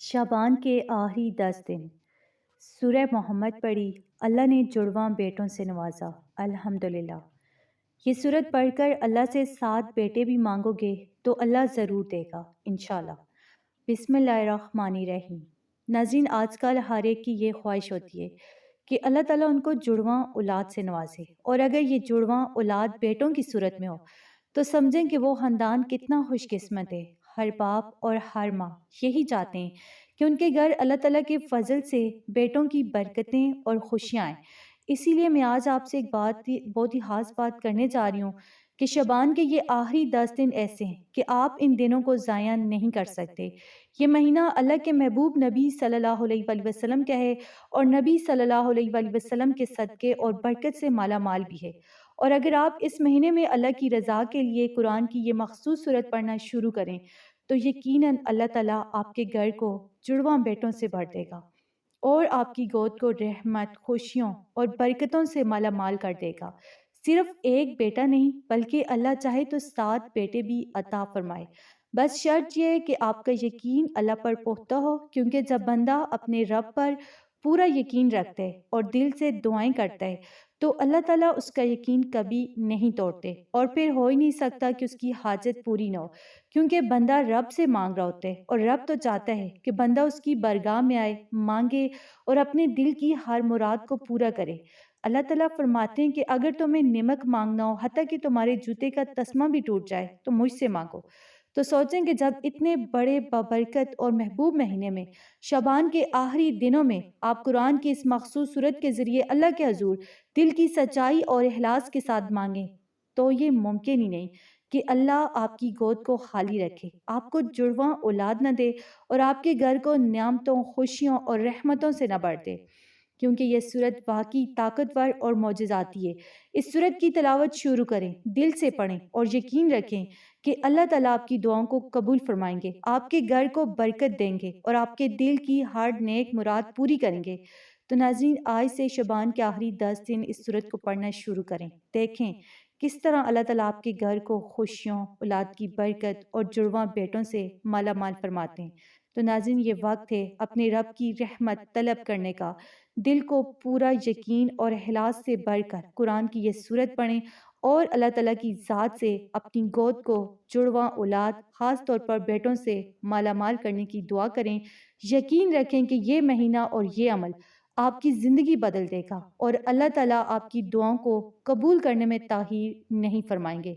شعبان کے آخری 10 دن سورہ محمد پڑھی۔ اللہ نے جڑواں بیٹوں سے نوازا، الحمدللہ۔ یہ سورت پڑھ کر اللہ سے 7 بیٹے بھی مانگو گے تو اللہ ضرور دے گا انشاءاللہ۔ بسم اللہ الرحمن الرحیم۔ ناظرین، آج کل ہر ایک کی یہ خواہش ہوتی ہے کہ اللہ تعالیٰ ان کو جڑواں اولاد سے نوازے، اور اگر یہ جڑواں اولاد بیٹوں کی صورت میں ہو تو سمجھیں کہ وہ خاندان کتنا خوش قسمت ہے۔ ہر باپ اور ہر ماں یہی چاہتے ہیں کہ ان کے گھر اللہ تعالیٰ کے فضل سے بیٹوں کی برکتیں اور خوشیاں آئیں۔ اسی لیے میں آج آپ سے ایک بہت ہی خاص بات کرنے جا رہی ہوں کہ شعبان کے یہ آخری 10 دن ایسے ہیں کہ آپ ان دنوں کو ضائع نہیں کر سکتے۔ یہ مہینہ اللہ کے محبوب نبی صلی اللہ علیہ وآلہ وسلم کا ہے، اور نبی صلی اللہ علیہ وآلہ وسلم کے صدقے اور برکت سے مالا مال بھی ہے۔ اور اگر آپ اس مہینے میں اللہ کی رضا کے لیے قرآن کی یہ مخصوص صورت پڑھنا شروع کریں تو یقیناً اللہ تعالیٰ آپ کے گھر کو جڑواں بیٹوں سے بھر دے گا، اور آپ کی گود کو رحمت، خوشیوں اور برکتوں سے مالا مال کر دے گا۔ صرف ایک بیٹا نہیں بلکہ اللہ چاہے تو 7 بیٹے بھی عطا فرمائے۔ بس شرط یہ ہے کہ آپ کا یقین اللہ پر پختہ ہو، کیونکہ جب بندہ اپنے رب پر پورا یقین رکھتا ہے اور دل سے دعائیں کرتا ہے تو اللہ تعالیٰ اس کا یقین کبھی نہیں توڑتے، اور پھر ہو ہی نہیں سکتا کہ اس کی حاجت پوری نہ ہو، کیونکہ بندہ رب سے مانگ رہا ہوتا ہے، اور رب تو چاہتا ہے کہ بندہ اس کی بارگاہ میں آئے، مانگے اور اپنے دل کی ہر مراد کو پورا کرے۔ اللہ تعالیٰ فرماتے ہیں کہ اگر تمہیں نمک مانگنا ہو، حتیٰ کہ تمہارے جوتے کا تسمہ بھی ٹوٹ جائے تو مجھ سے مانگو۔ تو سوچیں کہ جب اتنے بڑے بابرکت اور محبوب مہینے میں شعبان کے آخری دنوں میں آپ قرآن کی اس مخصوص صورت کے ذریعے اللہ کے حضور دل کی سچائی اور اخلاص کے ساتھ مانگیں تو یہ ممکن ہی نہیں کہ اللہ آپ کی گود کو خالی رکھے، آپ کو جڑواں اولاد نہ دے اور آپ کے گھر کو نعمتوں، خوشیوں اور رحمتوں سے نہ بھر دے، کیونکہ یہ سورت واقعی طاقتور اور معجزاتی ہے۔ اس سورت کی تلاوت شروع کریں، دل سے پڑھیں اور یقین رکھیں کہ اللہ تعالیٰ آپ کی دعاؤں کو قبول فرمائیں گے، آپ کے گھر کو برکت دیں گے اور آپ کے دل کی ہر نیک مراد پوری کریں گے۔ تو ناظرین، آج سے شعبان کے آخری 10 دن اس سورت کو پڑھنا شروع کریں۔ دیکھیں کس طرح اللہ تعالیٰ آپ کے گھر کو خوشیوں، اولاد کی برکت اور جڑواں بیٹوں سے مالا مال فرماتے ہیں۔ تو ناظرین، یہ وقت ہے اپنے رب کی رحمت طلب کرنے کا۔ دل کو پورا یقین اور اخلاص سے بھر کر قرآن کی یہ سورت پڑھیں اور اللہ تعالیٰ کی ذات سے اپنی گود کو جڑواں اولاد، خاص طور پر بیٹوں سے مالا مال کرنے کی دعا کریں۔ یقین رکھیں کہ یہ مہینہ اور یہ عمل آپ کی زندگی بدل دے گا، اور اللہ تعالیٰ آپ کی دعاؤں کو قبول کرنے میں تاخیر نہیں فرمائیں گے۔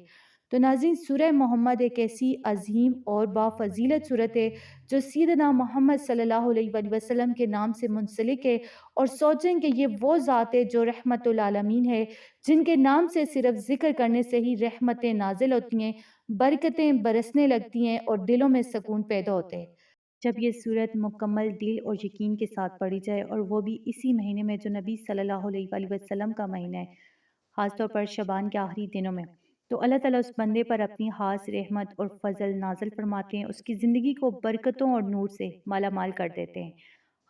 تو ناظرین، سورہ محمد ایک ایسی عظیم اور بافضیلت سورت ہے جو سیدنا محمد صلی اللہ علیہ وآلہ وسلم کے نام سے منسلک ہے، اور سوچیں کہ یہ وہ ذات ہے جو رحمت العالمین ہے، جن کے نام سے صرف ذکر کرنے سے ہی رحمتیں نازل ہوتی ہیں، برکتیں برسنے لگتی ہیں اور دلوں میں سکون پیدا ہوتے ہیں۔ جب یہ سورت مکمل دل اور یقین کے ساتھ پڑھی جائے، اور وہ بھی اسی مہینے میں جو نبی صلی اللہ علیہ وآلہ وسلم کا مہینہ ہے، خاص طور پر شعبان کے آخری دنوں میں، تو اللہ تعالیٰ اس بندے پر اپنی خاص رحمت اور فضل نازل فرماتے ہیں، اس کی زندگی کو برکتوں اور نور سے مالا مال کر دیتے ہیں۔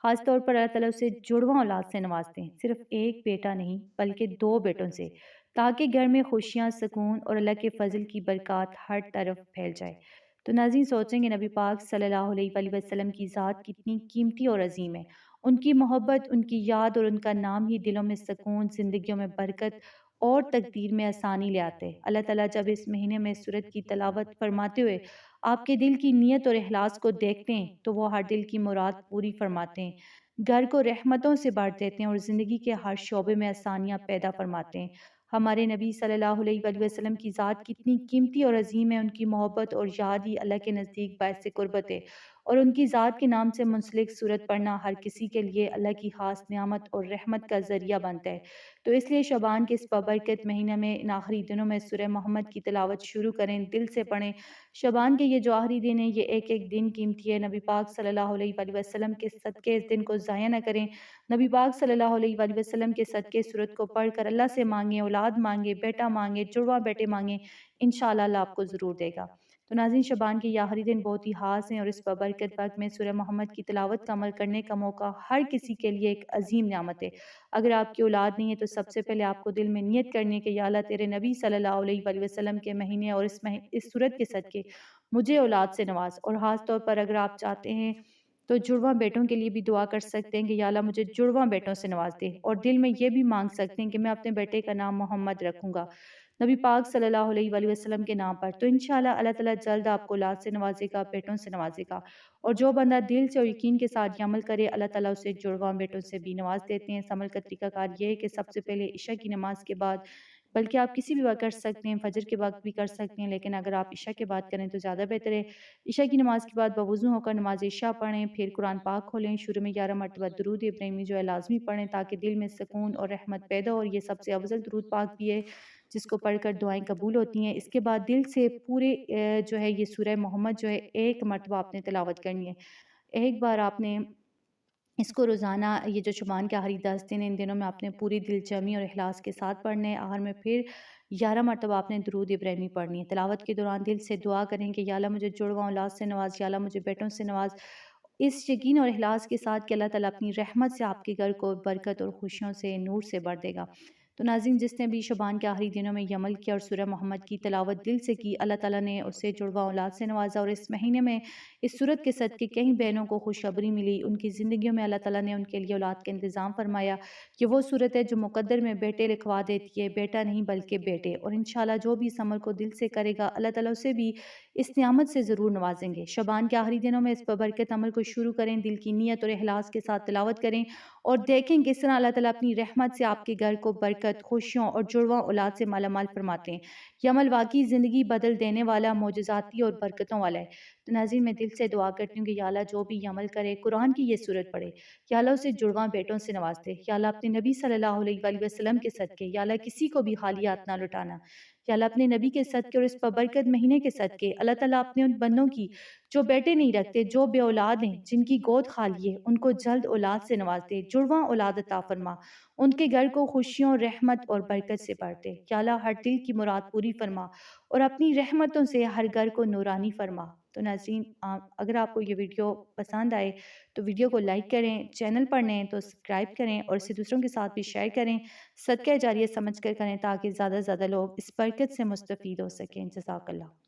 خاص طور پر اللہ تعالیٰ اسے جڑواں اولاد سے نوازتے ہیں، صرف ایک بیٹا نہیں بلکہ 2 بیٹوں سے، تاکہ گھر میں خوشیاں، سکون اور اللہ کے فضل کی برکات ہر طرف پھیل جائے۔ تو ناظرین، سوچیں گے نبی پاک صلی اللہ علیہ وآلہ وسلم کی ذات کتنی قیمتی اور عظیم ہے۔ ان کی محبت، ان کی یاد اور ان کا نام ہی دلوں میں سکون، زندگیوں میں برکت اور تقدیر میں آسانی لے آتے ہیں۔ اللہ تعالیٰ جب اس مہینے میں سورت کی تلاوت فرماتے ہوئے آپ کے دل کی نیت اور اخلاص کو دیکھتے ہیں تو وہ ہر دل کی مراد پوری فرماتے ہیں، گھر کو رحمتوں سے بھر دیتے ہیں اور زندگی کے ہر شعبے میں آسانیاں پیدا فرماتے ہیں۔ ہمارے نبی صلی اللہ علیہ وآلہ وسلم کی ذات کتنی قیمتی اور عظیم ہے، ان کی محبت اور یاد ہی اللہ کے نزدیک باعث قربت ہے، اور ان کی ذات کے نام سے منسلک سورت پڑھنا ہر کسی کے لیے اللہ کی خاص نعمت اور رحمت کا ذریعہ بنتا ہے۔ تو اس لیے شعبان کے اس بابرکت مہینے میں ان آخری دنوں میں سورہ محمد کی تلاوت شروع کریں، دل سے پڑھیں۔ شعبان کے یہ جو آخری دن ہیں، یہ ایک ایک دن قیمتی ہے۔ نبی پاک صلی اللہ علیہ وآلہ وسلم کے صدقے اس دن کو ضائع نہ کریں۔ نبی پاک صلی اللہ علیہ وآلہ وسلم کے صدقے سورت کو پڑھ کر اللہ سے مانگیں، اولاد مانگیں، بیٹا مانگیں، جڑواں بیٹے مانگیں، انشاءاللہ اللہ آپ کو ضرور دے گا۔ تو ناظرین، شعبان کے یہ آخری دن بہت ہی خاص ہیں، اور اس بابرکت وقت میں سورہ محمد کی تلاوت کا عمل کرنے کا موقع ہر کسی کے لیے ایک عظیم نعمت ہے۔ اگر آپ کی اولاد نہیں ہے تو سب سے پہلے آپ کو دل میں نیت کرنی ہے کہ یا اللہ، تیرے نبی صلی اللہ علیہ وآلہ وسلم کے مہینے اور اس سورت کے صدقے مجھے اولاد سے نواز، اور خاص طور پر اگر آپ چاہتے ہیں تو جڑواں بیٹوں کے لیے بھی دعا کر سکتے ہیں کہ یا اللہ مجھے جڑواں بیٹوں سے نواز دے، اور دل میں یہ بھی مانگ سکتے ہیں کہ میں اپنے بیٹے کا نام محمد رکھوں گا، نبی پاک صلی اللہ علیہ وآلہ وسلم کے نام پر۔ تو انشاءاللہ اللہ تعالیٰ جلد آپ کو اولاد سے نوازے گا، بیٹوں سے نوازے گا، اور جو بندہ دل سے اور یقین کے ساتھ یہ عمل کرے اللہ تعالیٰ اسے جڑواں بیٹوں سے بھی نواز دیتے ہیں۔ اس عمل کا طریقہ کار یہ ہے کہ سب سے پہلے عشاء کی نماز کے بعد، بلکہ آپ کسی بھی وقت کر سکتے ہیں، فجر کے وقت بھی کر سکتے ہیں، لیکن اگر آپ عشاء کے بعد کریں تو زیادہ بہتر ہے۔ عشاء کی نماز کے بعد بوضو ہو کر نماز عشاء پڑھیں، پھر قرآن پاک کھولیں، شروع میں 11 مرتبہ درود ابراہیمی جو ہے لازمی پڑھیں تاکہ دل میں سکون اور رحمت پیدا ہو، اور یہ سب سے افضل درود پاک بھی ہے جس کو پڑھ کر دعائیں قبول ہوتی ہیں۔ اس کے بعد دل سے پورے جو ہے یہ سورہ محمد جو ہے ایک مرتبہ آپ نے تلاوت کرنی ہے۔ ایک بار آپ نے اس کو روزانہ یہ جو شعبان کے آخری 10 دن ان دنوں میں آپ نے پوری دل جمی اور اخلاص کے ساتھ پڑھنے، آخر میں پھر 11 مرتبہ آپ نے درود ابراہیمی پڑھنی ہے۔ تلاوت کے دوران دل سے دعا کریں کہ یا اللہ مجھے جڑواں اولاد سے نواز، یا اللہ مجھے بیٹوں سے نواز، اس یقین اور اخلاص کے ساتھ کہ اللہ تعالیٰ اپنی رحمت سے آپ کے گھر کو برکت اور خوشیوں سے نور سے بھر دے گا۔ تو ناظرین، جس نے بھی شعبان کے آخری دنوں میں یہ عمل کیا اور سورہ محمد کی تلاوت دل سے کی، اللہ تعالیٰ نے اسے جڑواں اولاد سے نوازا، اور اس مہینے میں اس صورت کے صدقے کئی بہنوں کو خوشخبری ملی، ان کی زندگیوں میں اللہ تعالیٰ نے ان کے لیے اولاد کا انتظام فرمایا۔ یہ وہ صورت ہے جو مقدر میں بیٹے لکھوا دیتی ہے، بیٹا نہیں بلکہ بیٹے، اور انشاءاللہ جو بھی اس عمل کو دل سے کرے گا اللہ تعالیٰ اسے بھی اس نعمت سے ضرور نوازیں گے۔ شعبان کے آخری دنوں میں اس بابرکت عمل کو شروع کریں، دل کی نیت اور اخلاص کے ساتھ تلاوت کریں، اور دیکھیں کس طرح اللہ تعالیٰ اپنی رحمت سے آپ کے گھر کو برکت، خوشیوں اور جڑواں اولاد سے مالا مال فرماتے ہیں۔ یہ عمل واقعی زندگی بدل دینے والا، معجزاتی اور برکتوں والا ہے۔ تو ناظرین، میں دل سے دعا کرتی ہوں کہ یا اللہ جو بھی یہ عمل کرے، قرآن کی یہ صورت پڑھے، یا اللہ اسے جڑواں بیٹوں سے نواز دے، یا اللہ اپنے نبی صلی اللہ علیہ وآلہ وسلم کے صدقے، یا اللہ کسی کو بھی خالی ہاتھ نہ لٹانا، یا اللہ اپنے نبی کے صدقے اور اس بابرکت مہینے کے صدقے اللہ تعالیٰ اپنے ان بندوں کی جو بیٹے نہیں رکھتے، جو بے اولاد ہیں، جن کی گود خالی ہے، ان کو جلد اولاد سے نواز دے، جڑواں اولاد عطا فرما، ان کے گھر کو خوشیوں، رحمت اور برکت سے بھر دے، یا اللہ ہر دل کی مراد پوری فرما، اور اپنی رحمتوں سے ہر گھر کو نورانی فرما۔ تو ناظرین، اگر آپ کو یہ ویڈیو پسند آئے تو ویڈیو کو لائک کریں، چینل پر نئے ہیں تو سبسکرائب کریں، اور اسے دوسروں کے ساتھ بھی شیئر کریں، صدقہ جاریہ سمجھ کر کریں تاکہ زیادہ سے زیادہ لوگ اس برکت سے مستفید ہو سکیں۔ جزاک اللہ۔